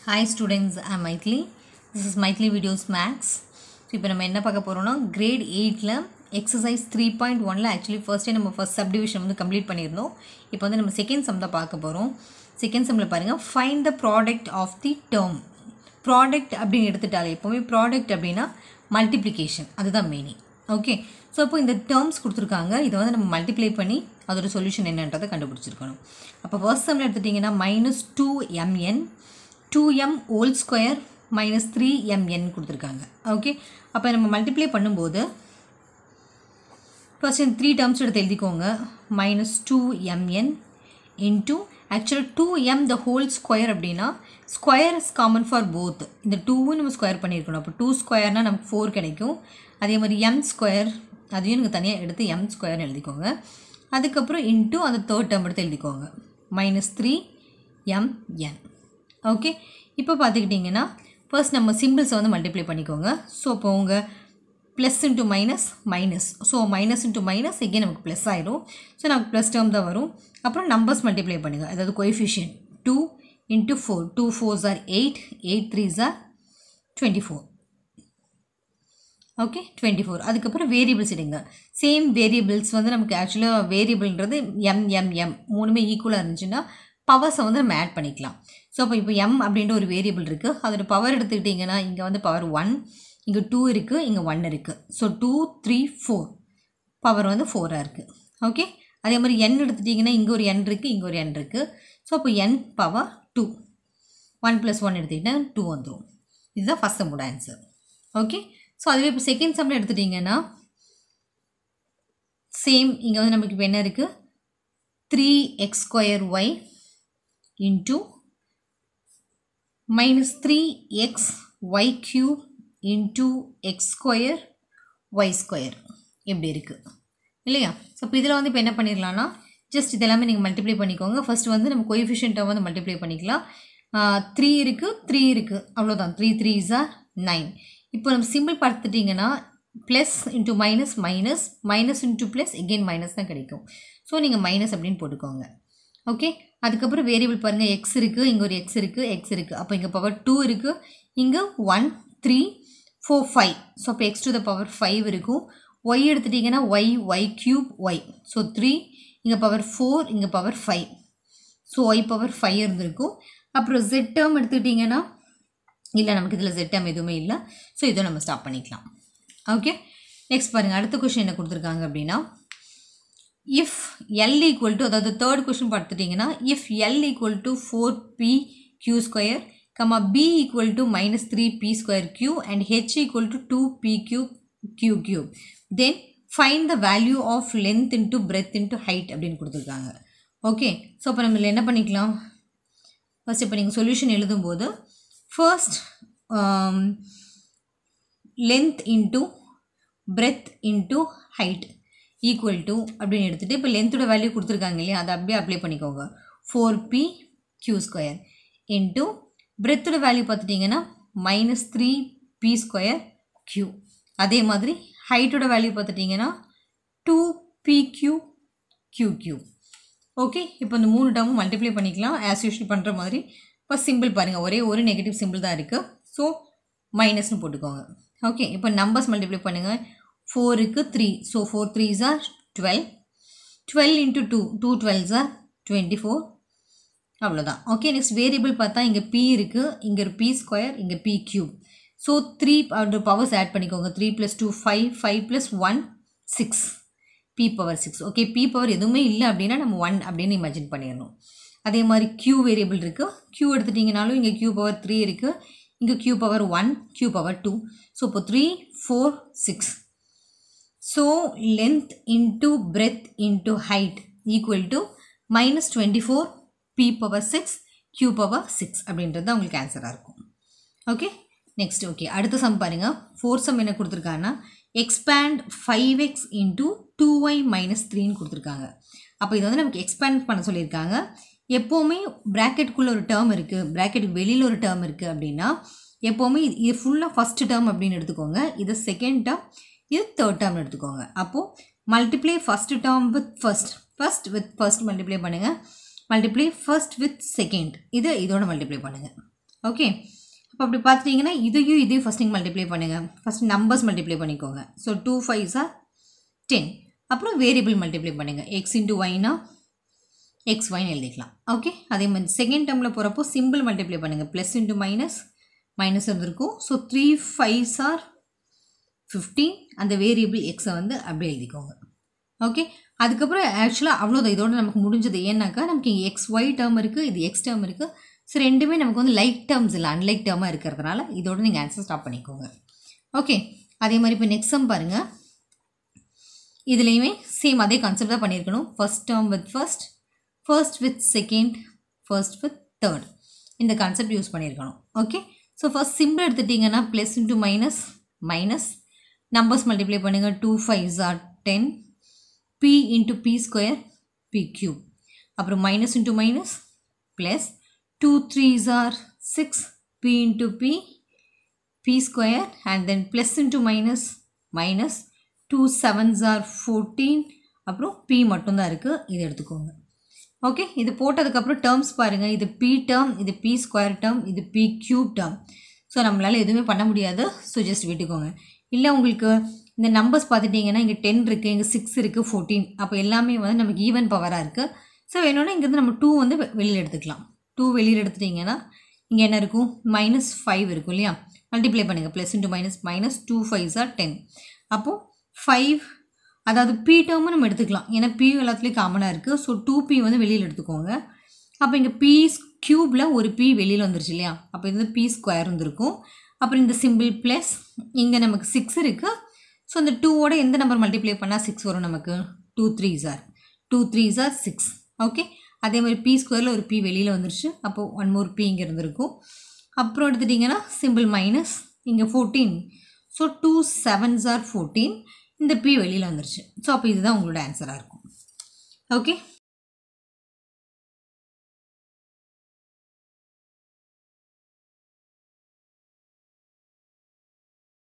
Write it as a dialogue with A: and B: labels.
A: Hi students, I am Maithili. This is Maithili Videos Max. So, இப்போ நம்ம என்ன பார்க்க போறோம்னா grade 8ல exercise 3.1ல actually first time நம்ம first subdivision வந்து complete பண்ணியிருந்தோம். இப்போ வந்து நம்ம second sum தான் பார்க்க போறோம். Second sumல பாருங்க find the product of the term. Product அப்படின்னு எடுத்துட்டாலே எப்பவுமே product அப்படினா multiplication அதுதான் meaning. Okay. ஸோ அப்போ இந்த டேர்ம்ஸ் கொடுத்துருக்காங்க இதை வந்து நம்ம மல்டிப்ளை பண்ணி அதோட சொல்யூஷன் என்னன்றதை கண்டுபிடிச்சிருக்கணும். அப்போ ஃபர்ஸ்ட் சம்மில் எடுத்துட்டிங்கன்னா -2mn 2m whole square minus 3mn கொடுத்துருக்காங்க. ஓகே அப்போ நம்ம மல்டிப்ளை பண்ணும்போது ஃபர்ஸ்ட் இந்த 3 டேர்ம்ஸ் எடுத்து எழுதிக்கோங்க. -2mn into actually 2m the whole square அப்படின்னா square is common for both. இந்த 2வும் நம்ம ஸ்கொயர் பண்ணியிருக்கணும். அப்போ 2 ஸ்கொயர்னால் நமக்கு 4 கிடைக்கும். அதே மாதிரி m ஸ்கொயர் அதையும் நீங்கள் தனியாக எடுத்து m ஸ்கொயர்னு எழுதிக்கோங்க. அதுக்கப்புறம் இன்ட்டு அந்த தேர்ட் டேர்ம் எடுத்து எழுதிக்கோங்க -3mn. ஓகே இப்போ பார்த்துக்கிட்டிங்கன்னா ஃபர்ஸ்ட் நம்ம சிம்பிள்ஸை வந்து மல்டிப்ளை பண்ணிக்கோங்க. ஸோ இப்போ உங்கள் plus into minus minus, so minus into minus again நமக்கு ப்ளஸ் ஆகிடும். ஸோ நமக்கு ப்ளஸ் டேர்ம் தான் வரும். அப்புறம் நம்பர்ஸ் மல்டிப்ளை பண்ணுங்கள், அதாவது coefficient 2 into 4, 2 4s are 8, 8 3s are 24. Okay 24. அதுக்கப்புறம் வேரியபிள்ஸ் எடுங்க. சேம் வேரியபிள்ஸ் வந்து நமக்கு ஆக்சுவலாக வேரியபிள்ன்றது எம் மூணுமே ஈக்குவலாக இருந்துச்சுன்னா பவர்ஸை வந்து நம்ம ஆட் பண்ணிக்கலாம். ஸோ அப்போ இப்போ m அப்படின்ற ஒரு வேரியபிள் இருக்குது, அதோட பவர் எடுத்துக்கிட்டிங்கன்னா இங்கே வந்து பவர் 1, இங்கே 2 இருக்குது, இங்கே 1 இருக்குது. ஸோ 2 3 4 பவர் வந்து 4ஆக இருக்குது. ஓகே அதே மாதிரி n எடுத்துட்டிங்கன்னா இங்கே ஒரு n இருக்குது, இங்கே ஒரு n இருக்குது. ஸோ அப்போ n பவர் 2, 1 + 1 எடுத்துக்கிட்டா 2 வந்துடும். இதுதான் ஃபஸ்ட் சம்மோட ஆன்சர். ஓகே ஸோ அதுவே இப்போ செகண்ட் சம்மில் எடுத்துட்டிங்கன்னா சேம் இங்கே வந்து நமக்கு இப்போ என்ன இருக்குது 3x² into -3xy³ into x² y² எப்படி இருக்குது இல்லையா? ஸோ இப்போ இதில் வந்து இப்போ என்ன பண்ணிடலாம்னா ஜஸ்ட் இதெல்லாமே நீங்கள் மல்டிப்ளை பண்ணிக்கோங்க. ஃபஸ்ட் வந்து நம்ம கோஎஃபிஷியண்ட்டை வந்து மல்டிப்ளை பண்ணிக்கலாம். 3 இருக்குது 3 இருக்குது அவ்வளோதான். 3 3s are 9. இப்போ நம்ம சிம்பிள் பார்த்துட்டிங்கன்னா plus into minus minus minus into plus again minus தான் கிடைக்கும். ஸோ நீங்கள் மைனஸ் அப்படின்னு போட்டுக்கோங்க. ஓகே அதுக்கப்புறம் வேரியபிள் பாருங்கள் எக்ஸ் இருக்குது, இங்கே ஒரு எக்ஸ் இருக்குது. அப்போ இங்கே பவர் 2 இருக்குது, இங்கே 1 3 4 5. ஸோ அப்போ x to the power 5 இருக்கும். ஒய் எடுத்துட்டிங்கன்னா y³ y. ஸோ 3 இங்கே பவர் 4, இங்கே பவர் 5. ஸோ ஒய் பவர் 5 இருந்திருக்கும். அப்புறம் z டேர்ம் எடுத்துக்கிட்டிங்கன்னா இல்லை நமக்கு இதில் z டேர்ம் எதுவுமே இல்லை. ஸோ இதை நம்ம ஸ்டாப் பண்ணிக்கலாம். ஓகே நெக்ஸ்ட் பாருங்கள் அடுத்த கொஷின் என்ன கொடுத்துருக்காங்க அப்படின்னா if L equal to, அதாவது தேர்ட் கொஷின் பார்த்துட்டிங்கன்னா if L equal to 4pq², B equal to -3p²q and h equal to 2pq³ then find the value of length into breadth into height அப்படின்னு கொடுத்துருக்காங்க. Okay so அப்போ நம்ம இதில் என்ன பண்ணிக்கலாம், first இப்போ நீங்கள் சொல்யூஷன் எழுதும்போது first length into breadth into height equal to அப்படின்னு எடுத்துகிட்டு இப்போ லென்த்தோட வேல்யூ கொடுத்துருக்காங்க இல்லையா, அதை அப்படியே அப்ளை பண்ணிக்கோங்க. 4pq² இன்ட்டு பிரெத்தோட வேல்யூ பார்த்துட்டிங்கன்னா -3p²q. அதே மாதிரி ஹைட்டோட வேல்யூ பார்த்துட்டிங்கன்னா 2pq³. ஓகே இப்போ இந்த 3 டேர்மும் மல்டிப்ளை பண்ணிக்கலாம் ஆஸ் யூஷுவல் பண்ணுற மாதிரி. இப்போ சிம்பிள் பாருங்கள் ஒரே ஒரு நெகட்டிவ் சிம்பிள் தான் இருக்குது. ஸோ மைனஸ்னு போட்டுக்கோங்க. ஓகே இப்போ நம்பர்ஸ் மல்டிப்ளை பண்ணுங்கள். 4க்கு 3, so 4 3s are 12. 12 into 2, 2 12s are 24. அவ்வளோதான். ஓகே நெக்ஸ்ட் வேரியபிள் பார்த்தா இங்கே p இருக்குது, இங்கே ஒரு p², இங்கே p³. ஸோ 3 பவர்ஸ் ஆட் பண்ணிக்கோங்க. 3 + 2 5, 5 + 1 6, p⁻6. ஓகே p பவர் எதுவுமே இல்லை அப்படின்னா நம்ம 1 அப்படின்னு இமேஜின் பண்ணிடணும். அதே மாதிரி q வேரியபிள் இருக்குது, q எடுத்துட்டிங்கனாலும் இங்கே q⁻3 இருக்குது, இங்கே q⁻1 q⁻2. ஸோ இப்போ 3 4 6. So length into breadth into height equal to -24 p⁻6 q⁻6 அப்படின்றது தான் உங்களுக்கு ஆன்சராக இருக்கும். ஓகே நெக்ஸ்ட் ஓகே அடுத்த சம் பாருங்கள். ஃபோர்த் சம் என்ன கொடுத்துருக்காங்கன்னா expand 5x into 2y - 3ன்னு கொடுத்துருக்காங்க. அப்போ இதை வந்து நமக்கு எக்ஸ்பேண்ட் பண்ண சொல்லியிருக்காங்க. எப்போவுமே ப்ராக்கெட்டுக்குள்ளே ஒரு டேர்ம் இருக்குது, ப்ராக்கெட்டுக்கு வெளியில் ஒரு டேர்ம் இருக்குது அப்படின்னா எப்போவுமே இது ஃபுல்லாக ஃபஸ்ட்டு டேர்ம் அப்படின்னு எடுத்துக்கோங்க, இது செகண்ட் டேர்ம், இது தேர்ட் டேர்ம் எடுத்துக்கோங்க. அப்போது multiply first term with first multiply பண்ணுங்கள். மல்டிப்ளை ஃபர்ஸ்ட் வித் செகண்ட், இதோட மல்டிப்ளை பண்ணுங்கள். ஓகே, அப்போ அப்படி பார்த்துட்டிங்கன்னா இதையும் ஃபஸ்ட் நீங்கள் மல்டிப்ளை பண்ணுங்கள். ஃபஸ்ட் நம்பர்ஸ் மல்டிப்ளை பண்ணிக்கோங்க. So 2 5s are 10. அப்புறம் வேரியபிள் மல்டிப்ளை பண்ணுங்கள். எக்ஸ் இன்ட்டு ஒய்னா எக்ஸ் ஒய்னு எழுதிக்கலாம். ஓகே, அதே மாதிரி செகண்ட் டேர்மில் போகிறப்போ சிம்பிள் மல்டிப்ளை பண்ணுங்கள். ப்ளஸ் இன்ட்டு மைனஸ் இருந்திருக்கும். So 3 5s are 15. அந்த வேரியபிள் எக்ஸை வந்து அப்படியே எழுதிக்கோங்க. ஓகே, அதுக்கப்புறம் ஆக்சுவலாக அவ்வளோதான், இதோட நமக்கு முடிஞ்சது. ஏன்னாக்கா நமக்கு இங்கே எக்ஸ் ஒய் டேர்ம் இருக்குது, இது எக்ஸ் டேர்ம் இருக்குது. ஸோ ரெண்டுமே நமக்கு வந்து லைக் டேர்ம்ஸ் இல்லை, அன்லைக் டேர்மாக இருக்கிறதுனால இதோட நீங்கள் ஆன்சர் ஸ்டாப் பண்ணிக்கோங்க. ஓகே, அதே மாதிரி இப்போ நெக்ஸ்ட் சம் பாருங்கள். இதுலேயுமே சேம் அதே கான்செப்ட் தான் பண்ணியிருக்கணும். First term with first with second, first with third, இந்த கான்செப்ட் யூஸ் பண்ணியிருக்கணும். ஓகே, ஸோ ஃபர்ஸ்ட் சிம்பிள் எடுத்துட்டிங்கன்னா plus into minus numbers multiply பண்ணுங்கள். 2 5s are 10, p into p square, p cube. அப்புறம் minus into minus plus 2 3s are 6, p into p square, and then plus into minus 2 7s are 14. அப்புறம் p மட்டும்தான் இருக்குது, இது எடுத்துக்கோங்க. Okay, இது போட்டதுக்கப்புறம் terms பாருங்கள். இது p டேர்ம், இது p ஸ்கொயர் டேர்ம், இது p கியூப் டேர்ம். ஸோ நம்மளால் எதுவுமே பண்ண முடியாது. ஸோ ஜஸ்ட் விட்டுக்கோங்க. இல்லை உங்களுக்கு இந்த நம்பர்ஸ் பார்த்துட்டிங்கன்னா இங்கே 10 இருக்குது, இங்கே 6 இருக்குது, 14. அப்போ எல்லாமே வந்து நமக்கு ஈவன் பவராக இருக்குது. ஸோ வேணும்னா இங்கேருந்து நம்ம 2 வந்து வெளியில் எடுத்துக்கலாம். 2 வெளியில் எடுத்துட்டிங்கன்னா இங்கே என்ன இருக்கும், -5 இருக்கும் இல்லையா. மல்டிப்ளை பண்ணுங்கள். Plus into minus 2 5s are 10. அப்போது 5, அதாவது p டேர்மும் நம்ம எடுத்துக்கலாம். ஏன்னா p எல்லாத்துலேயும் காமனாக இருக்குது. ஸோ 2p வந்து வெளியில் எடுத்துக்கோங்க. அப்போ இங்கே p க்யூப்பில் ஒரு p வெளியில் வந்துருச்சு இல்லையா. அப்போ இது p ஸ்கொயர் வந்துருக்கும். அப்புறம் இந்த சிம்பிள் ப்ளஸ் இங்கே நமக்கு 6 இருக்குது. ஸோ இந்த 2ஓட எந்த நம்பர் மல்டிப்ளை பண்ணால் 6 வரும் நமக்கு, 2 3s are 6. ஓகே, அதே மாதிரி p ஸ்கொயரில் ஒரு p வெளியில் வந்துருச்சு. அப்போது 1 more p இங்கே இருந்திருக்கும். அப்புறம் எடுத்துட்டிங்கன்னா சிம்பிள் மைனஸ் இங்கே 14. So 2 7s are 14. இந்த p வெளியில் வந்துருச்சு. ஸோ அப்போ இதுதான் உங்களோட ஆன்சராக இருக்கும். ஓகே,